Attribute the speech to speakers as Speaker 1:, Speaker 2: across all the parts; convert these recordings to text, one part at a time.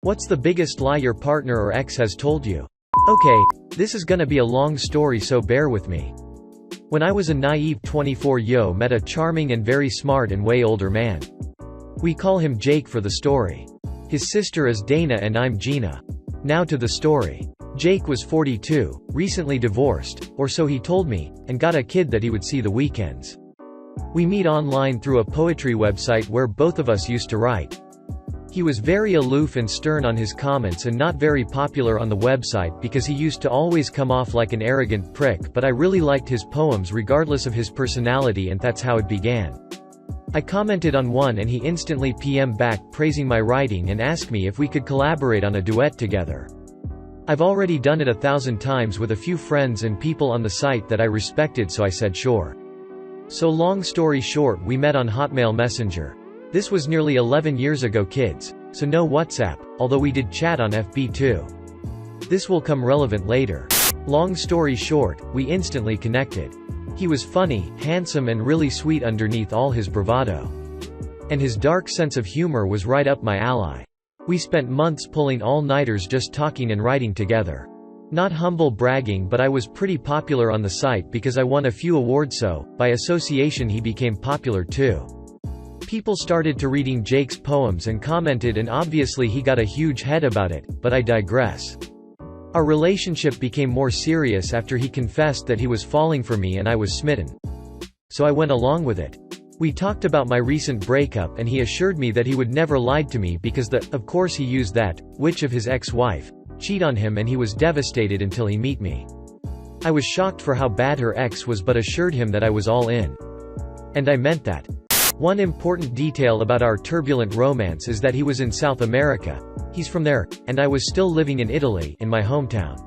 Speaker 1: What's the biggest lie your partner or ex has told you? Okay, this is gonna be a long story, so bear with me. When I was a naive 24-yo, met a charming and very smart and way older man. We call him Jake for the story. His sister is Dana and I'm Gina. Now to the story. Jake was 42, recently divorced, or so he told me, and got a kid that he would see the weekends. We meet online through a poetry website where both of us used to write. He was very aloof and stern on his comments and not very popular on the website because he used to always come off like an arrogant prick, but I really liked his poems regardless of his personality, and that's how it began. I commented on one and he instantly PM'd back praising my writing and asked me if we could collaborate on a duet together. I've already done it 1,000 times with a few friends and people on the site that I respected, so I said sure. So long story short, we met on Hotmail Messenger. This was nearly 11 years ago, kids, so no WhatsApp, although we did chat on FB too. This will come relevant later. Long story short, we instantly connected. He was funny, handsome and really sweet underneath all his bravado. And his dark sense of humor was right up my alley. We spent months pulling all-nighters just talking and writing together. Not humble bragging, but I was pretty popular on the site because I won a few awards, so, by association he became popular too. People started to reading Jake's poems and commented, and obviously he got a huge head about it, but I digress. Our relationship became more serious after he confessed that he was falling for me and I was smitten. So I went along with it. We talked about my recent breakup and he assured me that he would never lie to me because of course he used that, witch of his ex-wife, cheat on him, and he was devastated until he met me. I was shocked for how bad her ex was but assured him that I was all in. And I meant that. One important detail about our turbulent romance is that he was in South America. He's from there, and I was still living in Italy, in my hometown.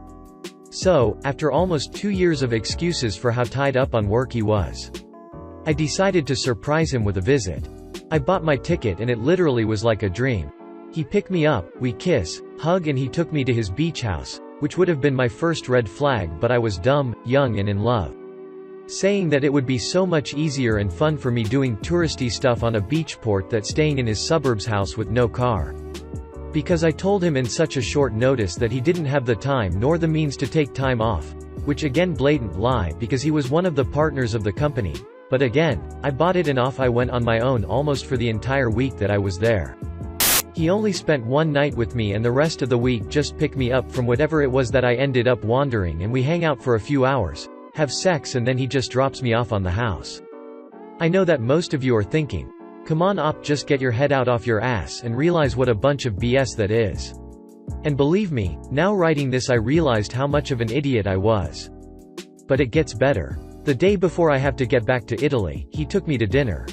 Speaker 1: So, after almost 2 years of excuses for how tied up on work he was, I decided to surprise him with a visit. I bought my ticket and it literally was like a dream. He picked me up, we kiss, hug, and he took me to his beach house, which would have been my first red flag, but I was dumb, young and in love. Saying that it would be so much easier and fun for me doing touristy stuff on a beach port than staying in his suburbs house with no car. Because I told him in such a short notice that he didn't have the time nor the means to take time off, which again blatant lie because he was one of the partners of the company. But again, I bought it and off I went on my own almost for the entire week that I was there. He only spent one night with me and the rest of the week just picked me up from whatever it was that I ended up wandering, and we hang out for a few hours, have sex, and then he just drops me off on the house. I know that most of you are thinking, come on op, just get your head out off your ass and realize what a bunch of BS that is. And believe me, now writing this I realized how much of an idiot I was. But it gets better. The day before I have to get back to Italy, he took me to dinner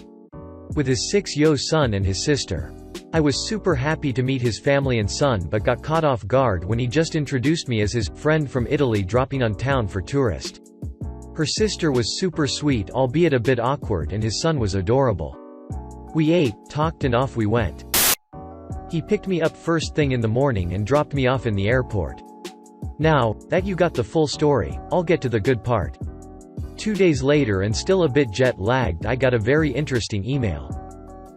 Speaker 1: with his 6-yo son and his sister. I was super happy to meet his family and son, but got caught off guard when he just introduced me as his friend from Italy dropping on town for tourist. Her sister was super sweet, albeit a bit awkward, and his son was adorable. We ate, talked, and off we went. He picked me up first thing in the morning and dropped me off in the airport. Now, that you got the full story, I'll get to the good part. 2 days later, and still a bit jet-lagged, I got a very interesting email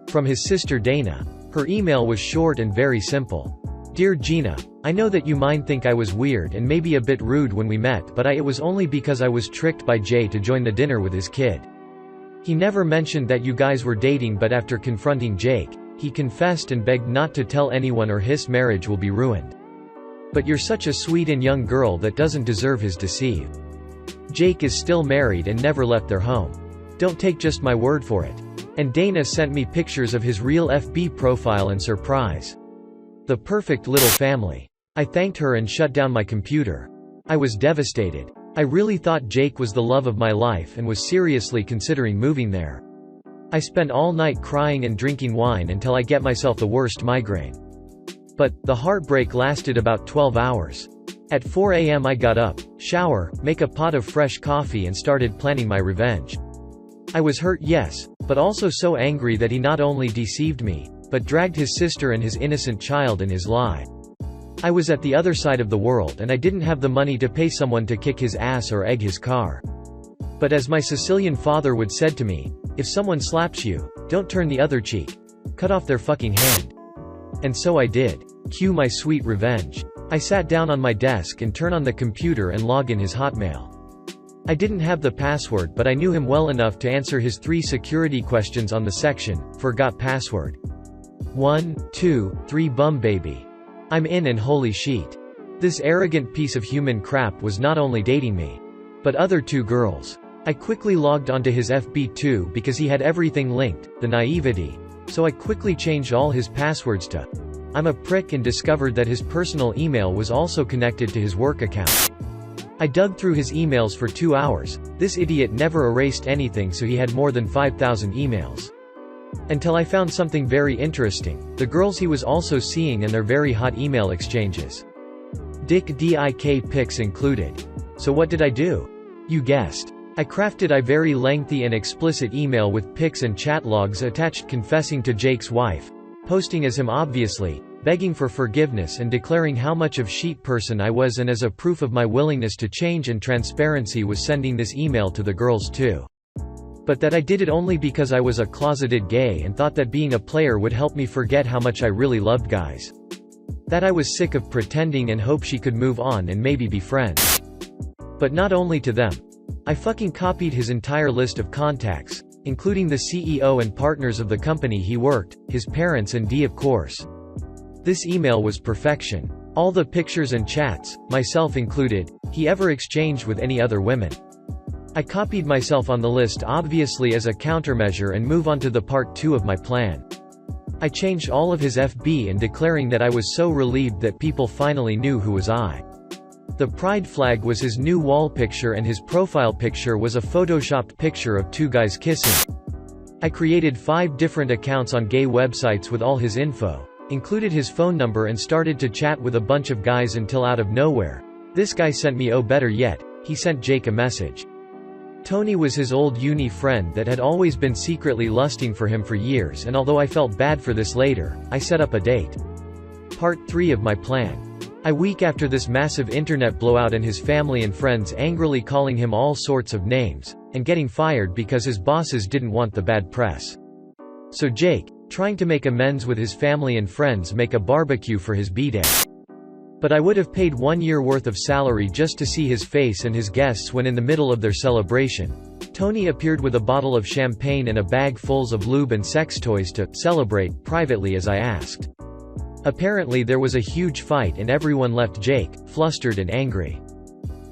Speaker 1: from his sister Dana. Her email was short and very simple. Dear Gina, I know that you might think I was weird and maybe a bit rude when we met, but it was only because I was tricked by Jay to join the dinner with his kid. He never mentioned that you guys were dating, but after confronting Jake, he confessed and begged not to tell anyone or his marriage will be ruined. But you're such a sweet and young girl that doesn't deserve his deceive. Jake is still married and never left their home. Don't take just my word for it. And Dana sent me pictures of his real FB profile and surprise. The perfect little family. I thanked her and shut down my computer. I was devastated. I really thought Jake was the love of my life and was seriously considering moving there. I spent all night crying and drinking wine until I get myself the worst migraine. But, the heartbreak lasted about 12 hours. At 4 a.m. I got up, shower, make a pot of fresh coffee and started planning my revenge. I was hurt, yes, but also so angry that he not only deceived me, but dragged his sister and his innocent child in his lie. I was at the other side of the world and I didn't have the money to pay someone to kick his ass or egg his car. But as my Sicilian father would said to me, if someone slaps you, don't turn the other cheek. Cut off their fucking hand. And so I did. Cue my sweet revenge. I sat down on my desk and turned on the computer and logged in his Hotmail. I didn't have the password, but I knew him well enough to answer his 3 security questions on the section, forgot password. 1, 2, 3 bum baby. I'm in and holy sheet. This arrogant piece of human crap was not only dating me, but other 2 girls. I quickly logged onto his FB too because he had everything linked, the naivety. So I quickly changed all his passwords to I'm a prick and discovered that his personal email was also connected to his work account. I dug through his emails for 2 hours. This idiot never erased anything, so he had more than 5,000 emails. Until I found something very interesting, the girls he was also seeing and their very hot email exchanges. Dick pics included. So what did I do? You guessed. I crafted a very lengthy and explicit email with pics and chat logs attached confessing to Jake's wife, posting as him obviously, begging for forgiveness and declaring how much of sheet person I was, and as a proof of my willingness to change and transparency was sending this email to the girls too. But that I did it only because I was a closeted gay and thought that being a player would help me forget how much I really loved guys. That I was sick of pretending and hope she could move on and maybe be friends. But not only to them. I fucking copied his entire list of contacts, including the CEO and partners of the company he worked, his parents and of course. This email was perfection. All the pictures and chats, myself included, he ever exchanged with any other women. I copied myself on the list obviously as a countermeasure and move on to the part 2 of my plan. I changed all of his FB and declaring that I was so relieved that people finally knew who was I. The pride flag was his new wall picture and his profile picture was a photoshopped picture of 2 guys kissing. I created 5 different accounts on gay websites with all his info, included his phone number and started to chat with a bunch of guys until out of nowhere, this guy sent me, oh better yet, he sent Jake a message. Tony was his old uni friend that had always been secretly lusting for him for years, and although I felt bad for this later, I set up a date. Part 3 of my plan. A week after this massive internet blowout and his family and friends angrily calling him all sorts of names, and getting fired because his bosses didn't want the bad press. So Jake, trying to make amends with his family and friends, make a barbecue for his b-day. But I would have paid 1 year worth of salary just to see his face and his guests when in the middle of their celebration, Tony appeared with a bottle of champagne and a bag full of lube and sex toys to celebrate privately as I asked. Apparently there was a huge fight and everyone left Jake, flustered and angry.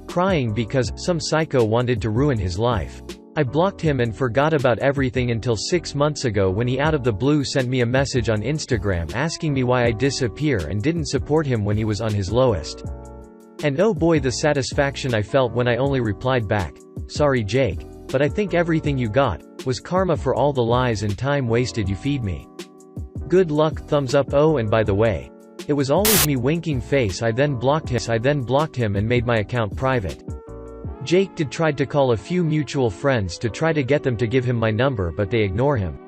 Speaker 1: Crying because some psycho wanted to ruin his life. I blocked him and forgot about everything until 6 months ago when he out of the blue sent me a message on Instagram asking me why I disappear and didn't support him when he was on his lowest. And oh boy, the satisfaction I felt when I only replied back, "Sorry Jake, but I think everything you got was karma for all the lies and time wasted you feed me. Good luck, thumbs up. Oh, and by the way, it was always me winking face. I then blocked him and made my account private." Jake tried to call a few mutual friends to try to get them to give him my number, but they ignore him.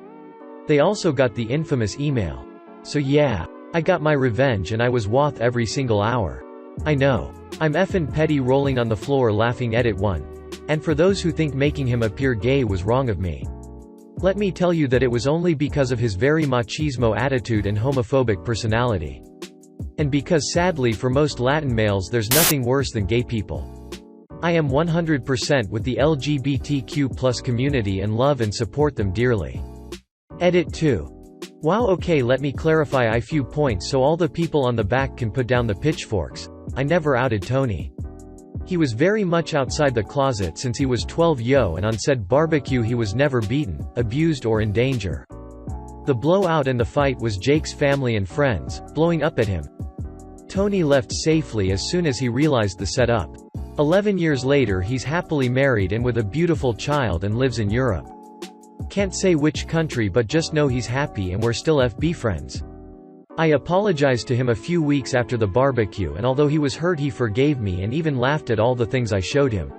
Speaker 1: They also got the infamous email. So yeah, I got my revenge and I was woth every single hour. I know. I'm effin' petty, rolling on the floor laughing. Edit 1. And for those who think making him appear gay was wrong of me, let me tell you that it was only because of his very machismo attitude and homophobic personality. And because sadly for most Latin males there's nothing worse than gay people. I am 100% with the LGBTQ+ community and love and support them dearly. Edit 2. Wow, okay, let me clarify a few points so all the people on the back can put down the pitchforks. I never outed Tony. He was very much outside the closet since he was 12 and on said barbecue he was never beaten, abused or in danger. The blowout and the fight was Jake's family and friends, blowing up at him. Tony left safely as soon as he realized the setup. 11 years later he's happily married and with a beautiful child and lives in Europe. Can't say which country, but just know he's happy and we're still FB friends. I apologized to him a few weeks after the barbecue, and although he was hurt he forgave me and even laughed at all the things I showed him.